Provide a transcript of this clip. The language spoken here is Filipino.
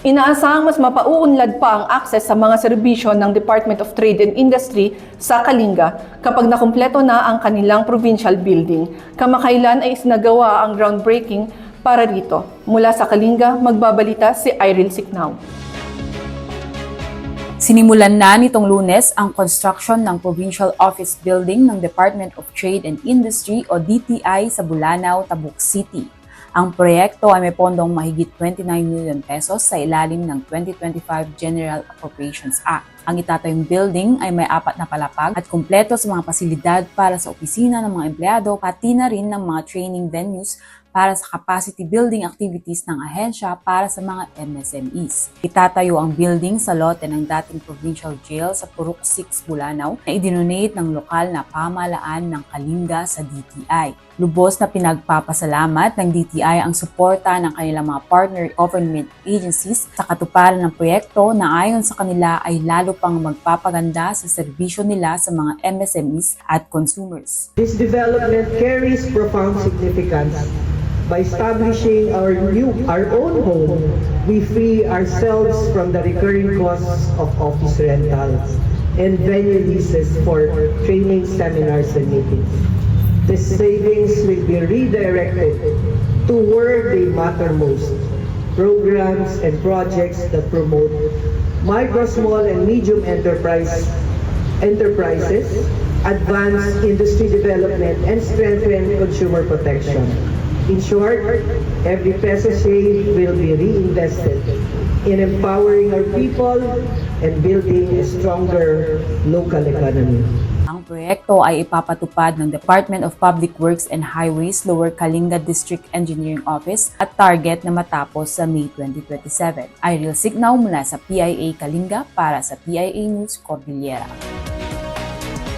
Inaasahang mas mapauunlad pa ang access sa mga serbisyo ng Department of Trade and Industry sa Kalinga kapag nakumpleto na ang kanilang provincial building. Kamakailan ay isinagawa ang groundbreaking para rito. Mula sa Kalinga, magbabalita si Iril Siknao. Sinimulan na nitong Lunes ang construction ng Provincial Office Building ng Department of Trade and Industry o DTI sa Bulanao, Tabuk City. Ang proyekto ay may pondong mahigit 29 million pesos sa ilalim ng 2025 General Appropriations Act. Ang itatayong building ay may 4 na palapag at kumpleto sa mga pasilidad para sa opisina ng mga empleyado pati na rin ng mga training venues para sa capacity building activities ng ahensya para sa mga MSMEs. Itatayo ang building sa lote ng dating provincial jail sa Purok 6, Bulanao na idinonate ng lokal na pamahalaan ng Kalinga sa DTI. Lubos na pinagpapasalamat ng DTI ang suporta ng kanilang mga partner government agencies sa katuparan ng proyekto na ayon sa kanila ay lalo pang magpapaganda sa serbisyo nila sa mga MSMEs at consumers. This development carries profound significance. By establishing our own home, we free ourselves from the recurring costs of office rentals and venue leases for training seminars and meetings. The savings will be redirected to where they matter most, programs and projects that promote micro, small, and medium enterprises, advance industry development, and strengthen consumer protection. In short, every peso saved will be reinvested in empowering our people and building a stronger local economy. Ang proyekto ay ipapatupad ng Department of Public Works and Highways Lower Kalinga District Engineering Office at target na matapos sa May 2027. Iril Siknao mula sa PIA Kalinga para sa PIA News Cordillera.